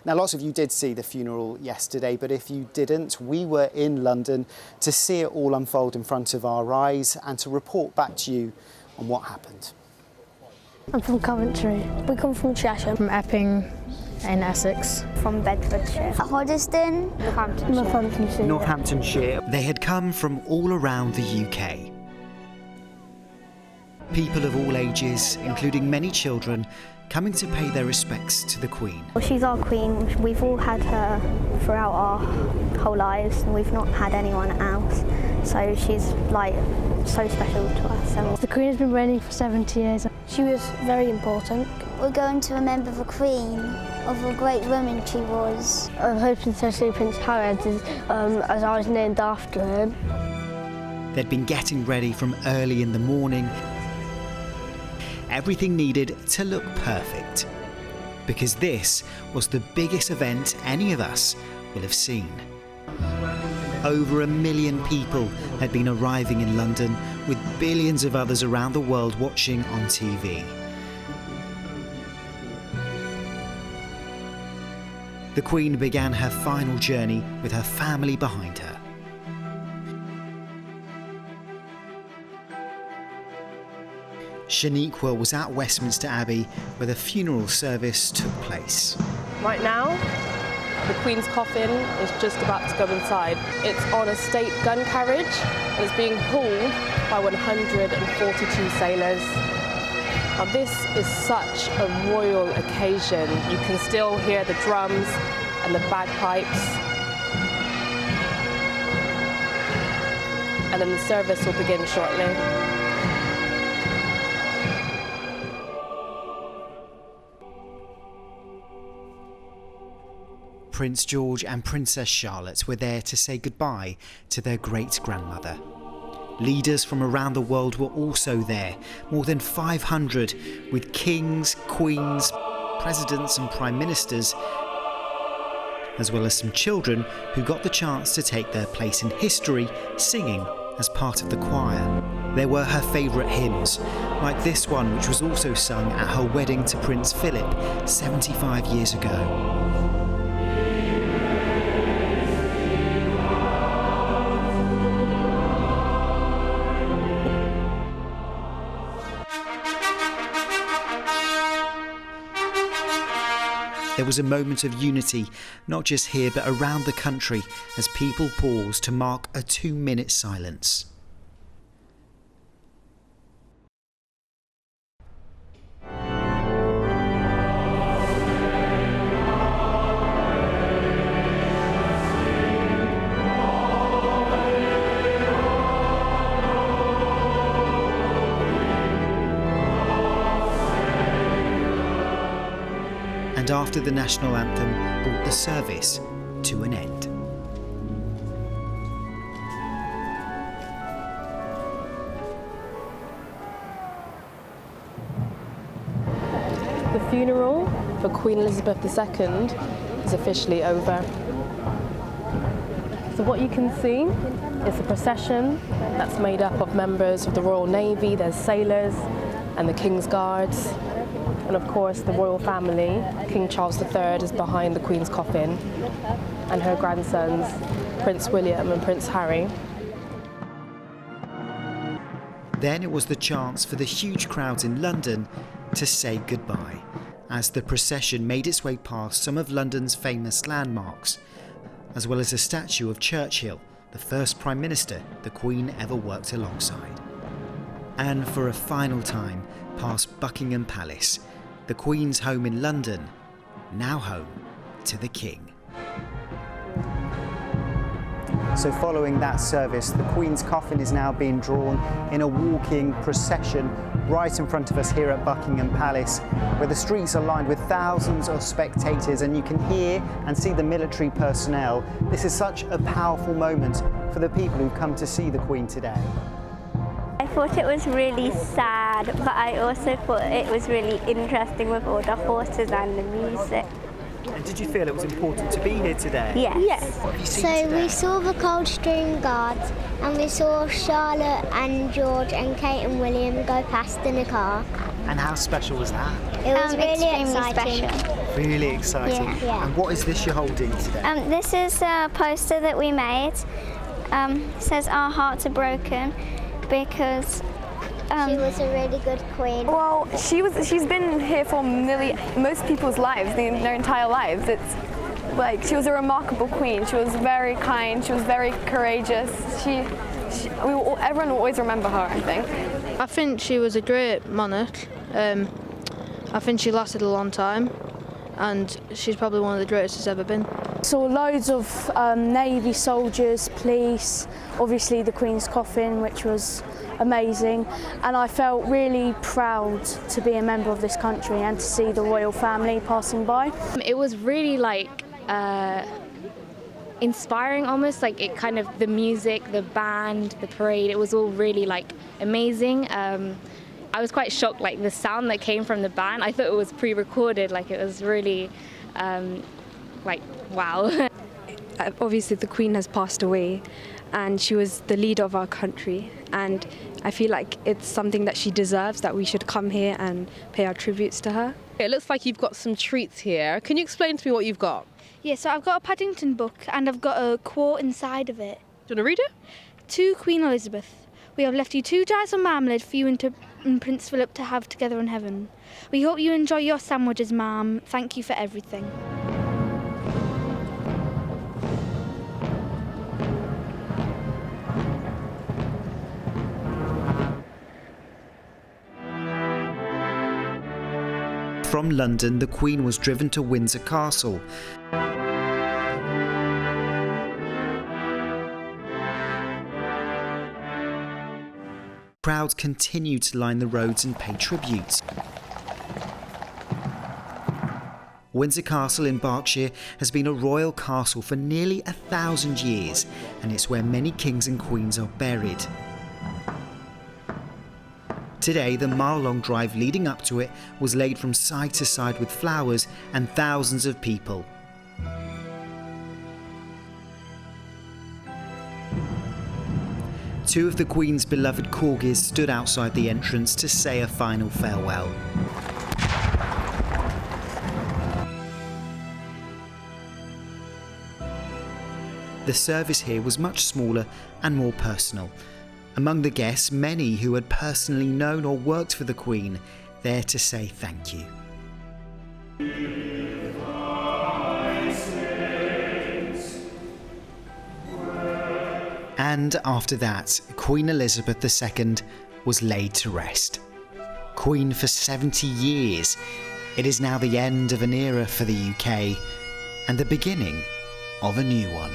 Now, lots of you did see the funeral yesterday, but if you didn't, we were in London to see it all unfold in front of our eyes and to report back to you on what happened. I'm from Coventry. We come from Cheshire. From Epping in Essex. From Bedfordshire. Hoddesdon. Northamptonshire. Northamptonshire. They had come from all around the UK. People of all ages, including many children, coming to pay their respects to the Queen. Well, she's our Queen. We've all had her throughout our whole lives, and we've not had anyone else. So she's like so special to us. And The Queen has been reigning for 70 years. she was very important. We're going to remember the Queen, of a great woman she was. I'm hoping to see Prince Harry as I was named after him. They'd been getting ready from early in the morning. Everything needed to look perfect, because this was the biggest event any of us will have seen. Over 1 million people had been arriving in London, with billions of others around the world watching on TV. The Queen began her final journey with her family behind her. Shanequa was at Westminster Abbey where the funeral service took place. Right now, the Queen's coffin is just about to go inside. It's on a state gun carriage and it's being pulled by 142 sailors. Now, this is such a royal occasion. You can still hear the drums and the bagpipes. And then the service will begin shortly. Prince George and Princess Charlotte were there to say goodbye to their great-grandmother. Leaders from around the world were also there, more than 500, with kings, queens, presidents and prime ministers, as well as some children who got the chance to take their place in history, singing as part of the choir. There were her favourite hymns, like this one, which was also sung at her wedding to Prince Philip 75 years ago. There was a moment of unity, not just here but around the country, as people paused to mark a 2-minute silence. And after the national anthem brought the service to an end. The funeral for Queen Elizabeth II is officially over. So what you can see is a procession that's made up of members of the Royal Navy, there's sailors and the King's Guards. And of course the royal family. King Charles III is behind the Queen's coffin, and her grandsons, Prince William and Prince Harry. Then it was the chance for the huge crowds in London to say goodbye, as the procession made its way past some of London's famous landmarks, as well as a statue of Churchill, the first Prime Minister the Queen ever worked alongside. And for a final time, past Buckingham Palace, the Queen's home in London, now home to the King. So following that service, the Queen's coffin is now being drawn in a walking procession right in front of us here at Buckingham Palace, where the streets are lined with thousands of spectators, and you can hear and see the military personnel. This is such a powerful moment for the people who've come to see the Queen today. I thought it was really sad, but I also thought it was really interesting with all the horses and the music. And did you feel it was important to be here today? Yes. What have you seen So today? we saw the Coldstream Guards, and we saw Charlotte and George and Kate and William go past in a car. And how special was that? It was really extremely exciting. special. Really exciting. Yeah. And what is this you're holding today? This is a poster that we made. It says our hearts are broken because She was a really good queen. Well, she's been here for most people's lives, their entire lives. It's like she was a remarkable queen. She was very kind. She was very courageous. Everyone will always remember her, I think. I think she was a great monarch. I think she lasted a long time, and she's probably one of the greatest there's ever been. Saw loads of Navy soldiers, police, obviously the Queen's coffin, which was amazing, and I felt really proud to be a member of this country and to see the royal family passing by. It was really inspiring almost, it kind of, the music, the band, the parade, it was all really amazing. I was quite shocked, the sound that came from the band. I thought it was pre-recorded, it was really wow. Obviously the Queen has passed away and she was the leader of our country, and I feel like it's something that she deserves, that we should come here and pay our tributes to her. It looks like you've got some treats here. Can you explain to me what you've got? Yeah, so I've got a Paddington book and I've got a quote inside of it. Do you want to read it? To Queen Elizabeth, we have left you 2 jars of marmalade for you and Prince Philip to have together in heaven. We hope you enjoy your sandwiches, ma'am. Thank you for everything. From London, the Queen was driven to Windsor Castle. Crowds continued to line the roads and pay tribute. Windsor Castle in Berkshire has been a royal castle for nearly 1,000 years, and it's where many kings and queens are buried. Today, the mile-long drive leading up to it was laid from side to side with flowers and thousands of people. Two of the Queen's beloved corgis stood outside the entrance to say a final farewell. The service here was much smaller and more personal. Among the guests, many who had personally known or worked for the Queen, there to say thank you. And after that, Queen Elizabeth II was laid to rest. Queen for 70 years, it is now the end of an era for the UK and the beginning of a new one.